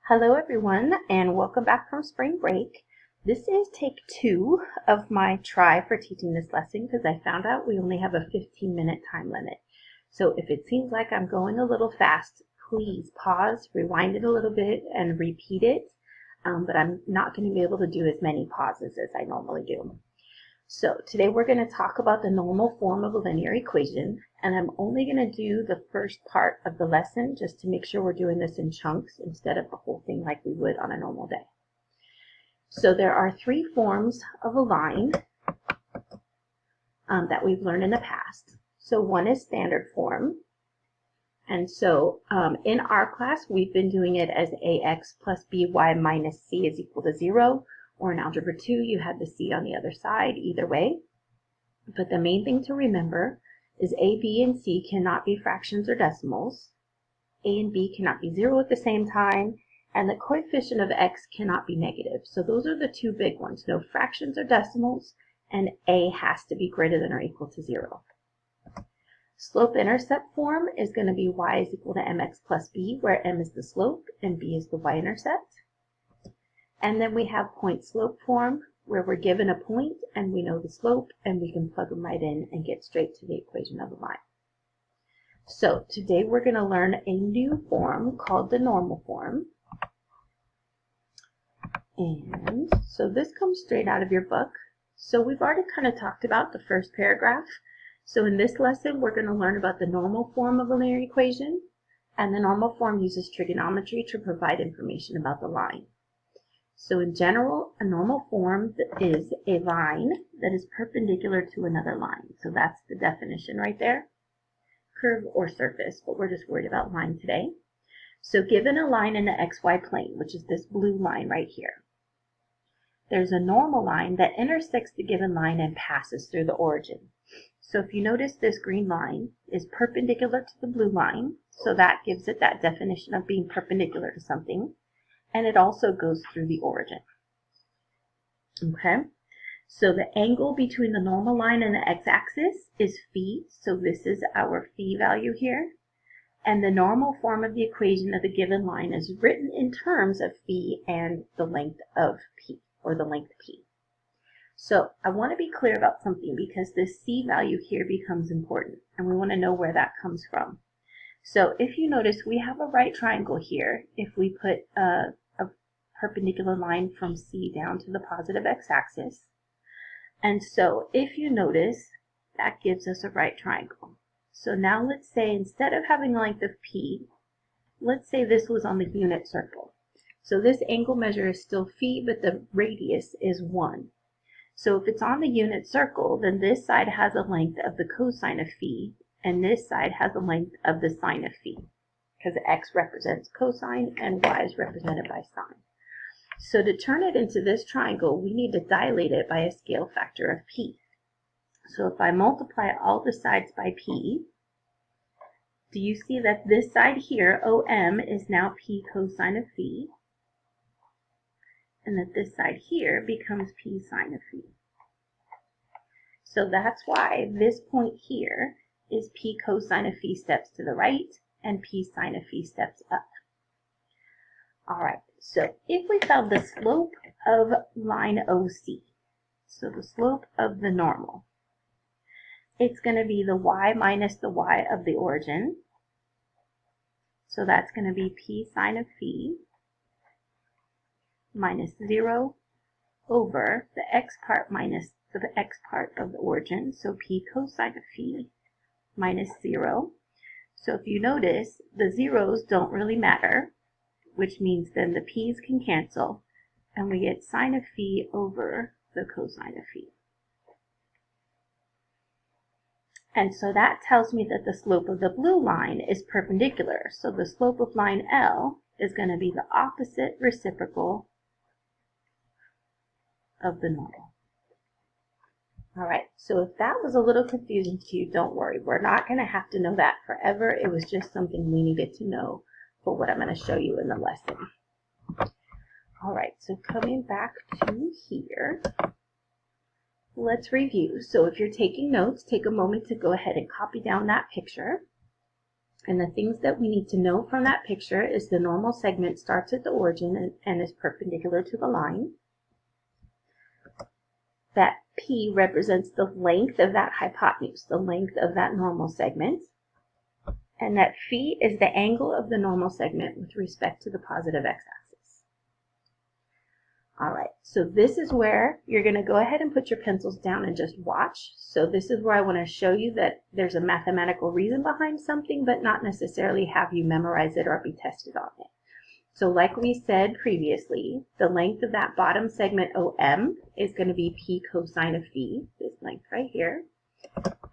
Hello everyone and welcome back from spring break. This is take 2 of my try for teaching this lesson because I found out we only have a 15-minute time limit. So if it seems like I'm going a little fast, please pause, rewind it a little bit and repeat it. But I'm not going to be able to do as many pauses as I normally do. So today we're going to talk about the normal form of a linear equation, and I'm only going to do the first part of the lesson just to make sure we're doing this in chunks instead of the whole thing like we would on a normal day. So there are 3 forms of a line that we've learned in the past. So one is standard form, and so in our class we've been doing it as ax plus by minus c is equal to 0. Or in Algebra 2, you had the c on the other side, either way. But the main thing to remember is a, b, and c cannot be fractions or decimals. A and b cannot be 0 at the same time, and the coefficient of x cannot be negative. So those are the 2 big ones, no fractions or decimals, and a has to be greater than or equal to 0. Slope-intercept form is going to be y is equal to mx plus b, where m is the slope and b is the y-intercept. And then we have point-slope form, where we're given a point and we know the slope and we can plug them right in and get straight to the equation of the line. So today we're going to learn a new form called the normal form. And so this comes straight out of your book. So we've already kind of talked about the first paragraph. So in this lesson we're going to learn about the normal form of a linear equation, and the normal form uses trigonometry to provide information about the line. So in general, a normal form is a line that is perpendicular to another line. So that's the definition right there. Curve or surface, but we're just worried about line today. So given a line in the xy plane, which is this blue line right here, there's a normal line that intersects the given line and passes through the origin. So if you notice, this green line is perpendicular to the blue line, so that gives it that definition of being perpendicular to something. And it also goes through the origin. Okay, so the angle between the normal line and the x-axis is phi, so this is our phi value here. And the normal form of the equation of the given line is written in terms of phi and the length of p, or the length p. So I want to be clear about something because this c value here becomes important, and we want to know where that comes from. So if you notice, we have a right triangle here. If we put a perpendicular line from C down to the positive x-axis. And so if you notice, that gives us a right triangle. So now let's say instead of having a length of P, let's say this was on the unit circle. So this angle measure is still phi, but the radius is 1. So if it's on the unit circle, then this side has a length of the cosine of phi, and this side has a length of the sine of phi, because x represents cosine and y is represented by sine. So to turn it into this triangle, we need to dilate it by a scale factor of p. So if I multiply all the sides by p, do you see that this side here, OM, is now p cosine of phi, and that this side here becomes p sine of phi. So that's why this point here is p cosine of phi steps to the right and p sine of phi steps up. All right, so if we found the slope of line OC, so the slope of the normal, it's going to be the y minus the y of the origin. So that's going to be p sine of phi minus 0 over the x part minus the x part of the origin, so p cosine of phi minus 0. So if you notice, the zeros don't really matter, which means then the p's can cancel, and we get sine of phi over the cosine of phi. And so that tells me that the slope of the blue line is perpendicular. So the slope of line L is going to be the opposite reciprocal of the normal. All right, so if that was a little confusing to you, don't worry. We're not going to have to know that forever. It was just something we needed to know for what I'm going to show you in the lesson. All right, so coming back to here, let's review. So if you're taking notes, take a moment to go ahead and copy down that picture. And the things that we need to know from that picture is the normal segment starts at the origin and is perpendicular to the line. That P represents the length of that hypotenuse, the length of that normal segment. And that phi is the angle of the normal segment with respect to the positive x-axis. All right, so this is where you're going to go ahead and put your pencils down and just watch. So this is where I want to show you that there's a mathematical reason behind something, but not necessarily have you memorize it or be tested on it. So like we said previously, the length of that bottom segment OM is going to be P cosine of phi, this length right here.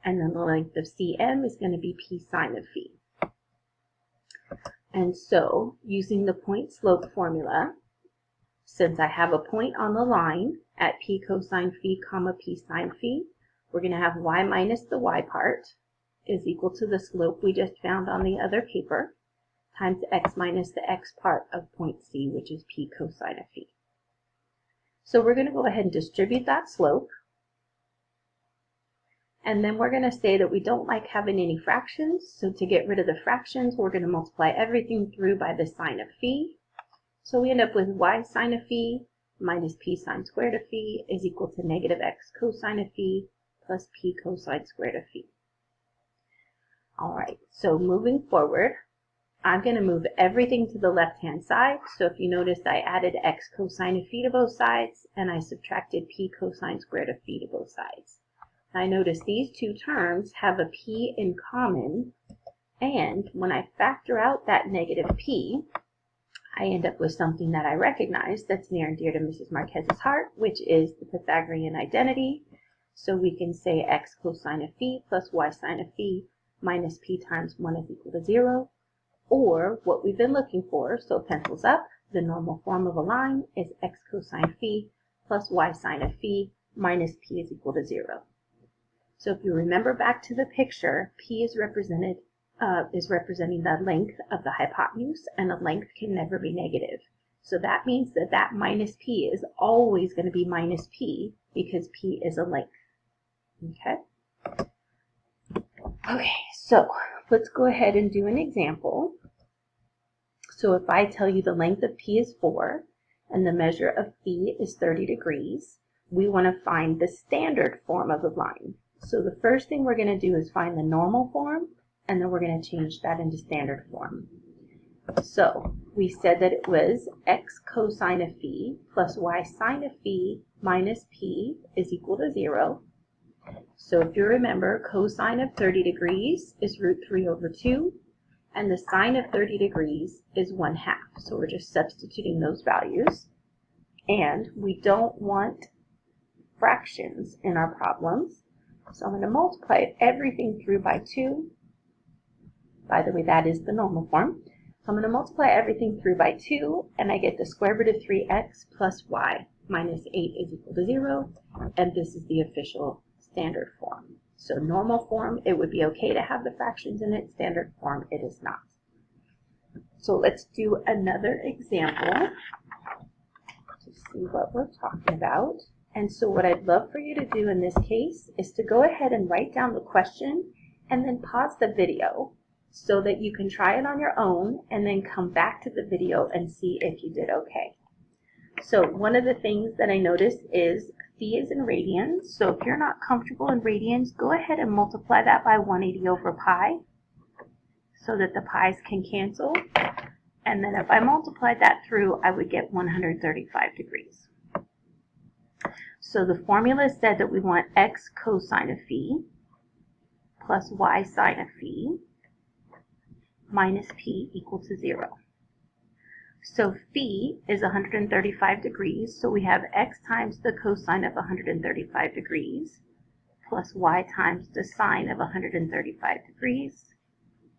And then the length of CM is going to be P sine of phi. And so, using the point slope formula, since I have a point on the line at P cosine phi comma P sine phi, we're going to have y minus the y part is equal to the slope we just found on the other paper times x minus the x part of point C, which is P cosine of phi. So we're going to go ahead and distribute that slope. And then we're going to say that we don't like having any fractions. So to get rid of the fractions, we're going to multiply everything through by the sine of phi. So we end up with y sine of phi minus p sine squared of phi is equal to negative x cosine of phi plus p cosine squared of phi. All right, so moving forward, I'm going to move everything to the left-hand side. So if you notice, I added x cosine of phi to both sides, and I subtracted p cosine squared of phi to both sides. I notice these two terms have a p in common, and when I factor out that negative p, I end up with something that I recognize that's near and dear to Mrs. Marquez's heart, which is the Pythagorean identity. So we can say x cosine of phi plus y sine of phi minus p times 1 is equal to 0. Or what we've been looking for, so pencils up, the normal form of a line is x cosine phi plus y sine of phi minus p is equal to 0. So if you remember back to the picture, P is representing the length of the hypotenuse, and the length can never be negative. So that means that that minus P is always going to be minus P because P is a length. Okay? Okay, so let's go ahead and do an example. So if I tell you the length of P is 4 and the measure of phi is 30 degrees, we want to find the standard form of the line. So the first thing we're going to do is find the normal form, and then we're going to change that into standard form. So we said that it was x cosine of phi plus y sine of phi minus p is equal to 0. So if you remember, cosine of 30 degrees is root 3 over 2, and the sine of 30 degrees is 1/2. So we're just substituting those values. And we don't want fractions in our problems. So I'm going to multiply everything through by 2. By the way, that is the normal form. So I'm going to multiply everything through by 2, and I get the square root of 3x plus y minus 8 is equal to 0. And this is the official standard form. So normal form, it would be okay to have the fractions in it. Standard form, it is not. So let's do another example to see what we're talking about. And so what I'd love for you to do in this case is to go ahead and write down the question and then pause the video so that you can try it on your own and then come back to the video and see if you did okay. So one of the things that I noticed is phi is in radians. So if you're not comfortable in radians, go ahead and multiply that by 180 over pi so that the pi's can cancel. And then if I multiplied that through, I would get 135 degrees. So the formula said that we want x cosine of phi plus y sine of phi minus p equal to 0. So phi is 135 degrees, so we have x times the cosine of 135 degrees plus y times the sine of 135 degrees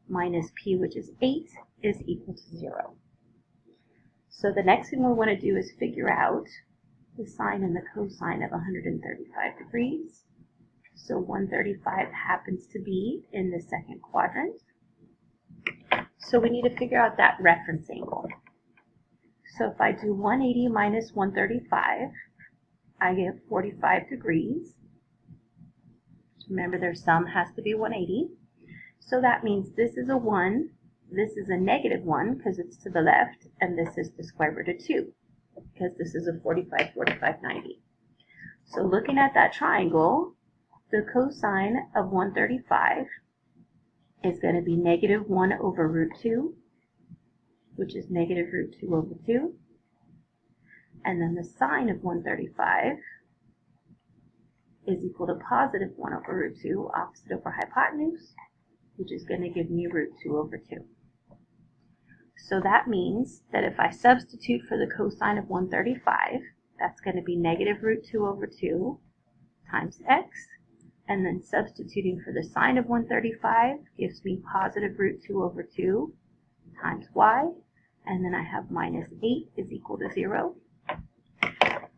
minus p, which is 8, is equal to 0. So the next thing we want to do is figure out the sine and the cosine of 135 degrees. So 135 happens to be in the second quadrant. So we need to figure out that reference angle. So if I do 180 minus 135, I get 45 degrees. Remember, their sum has to be 180. So that means this is a 1, this is a negative 1 because it's to the left, and this is the square root of 2 because this is a 45, 45, 90. So looking at that triangle, the cosine of 135 is going to be negative 1 over root 2, which is negative root 2 over 2. And then the sine of 135 is equal to positive 1 over root 2, opposite over hypotenuse, which is going to give me root 2 over 2. So that means that if I substitute for the cosine of 135, that's going to be negative root 2 over 2 times x, and then substituting for the sine of 135 gives me positive root 2 over 2 times y, and then I have minus 8 is equal to 0.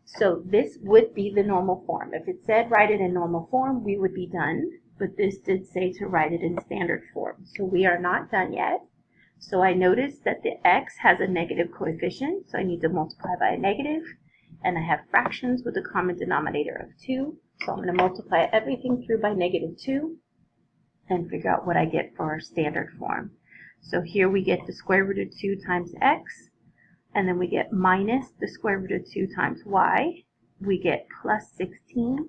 So this would be the normal form. If it said write it in normal form, we would be done, but this did say to write it in standard form. So we are not done yet. So I noticed that the x has a negative coefficient, so I need to multiply by a negative, and I have fractions with a common denominator of 2, so I'm going to multiply everything through by negative 2 and figure out what I get for our standard form. So here we get the square root of 2 times x, and then we get minus the square root of 2 times y. We get plus 16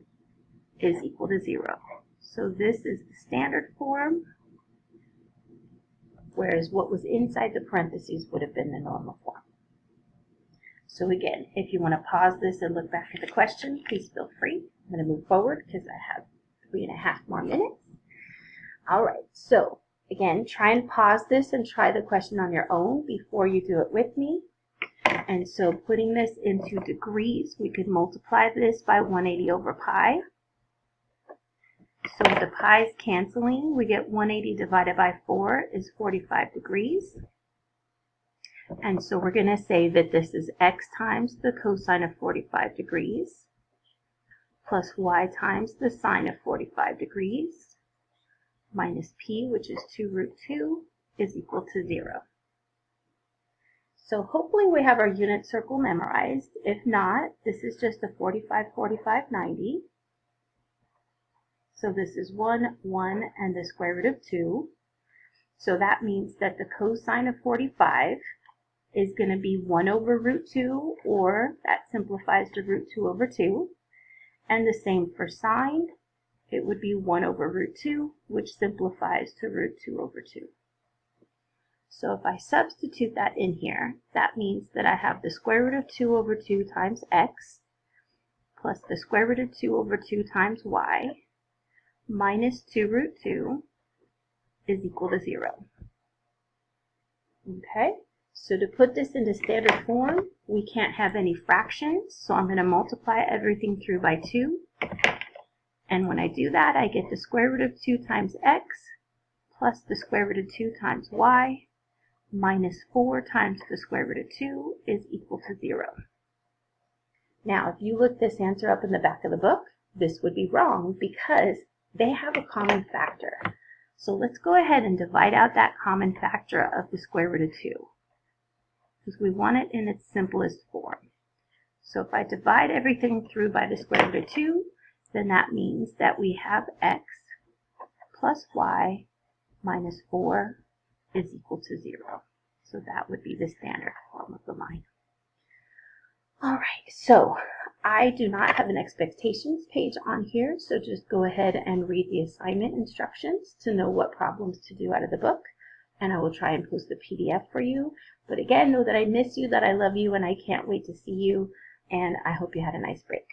is equal to 0. So this is the standard form, whereas what was inside the parentheses would have been the normal form. So again, if you want to pause this and look back at the question, please feel free. I'm going to move forward because I have 3.5 more minutes. All right, so again, try and pause this and try the question on your own before you do it with me. And so putting this into degrees, we could multiply this by 180 over pi. So with the pi's canceling, we get 180 divided by 4 is 45 degrees. And so we're going to say that this is x times the cosine of 45 degrees plus y times the sine of 45 degrees minus p, which is 2 root 2, is equal to 0. So hopefully we have our unit circle memorized. If not, this is just a 45, 45, 90. So this is 1, 1, and the square root of 2. So that means that the cosine of 45 is going to be 1 over root 2, or that simplifies to root 2 over 2. And the same for sine. It would be 1 over root 2, which simplifies to root 2 over 2. So if I substitute that in here, that means that I have the square root of 2 over 2 times x plus the square root of 2 over 2 times y minus 2 root 2 is equal to 0. Okay, so to put this into standard form, we can't have any fractions, so I'm going to multiply everything through by 2. And when I do that, I get the square root of 2 times x plus the square root of 2 times y minus 4 times the square root of 2 is equal to 0. Now, if you look this answer up in the back of the book, this would be wrong because they have a common factor. So let's go ahead and divide out that common factor of the square root of 2 because we want it in its simplest form. So if I divide everything through by the square root of 2, then that means that we have x plus y minus 4 is equal to 0. So that would be the standard form of the line. All right, so I do not have an expectations page on here, so just go ahead and read the assignment instructions to know what problems to do out of the book, and I will try and post the PDF for you. But again, know that I miss you, that I love you, and I can't wait to see you, and I hope you had a nice break.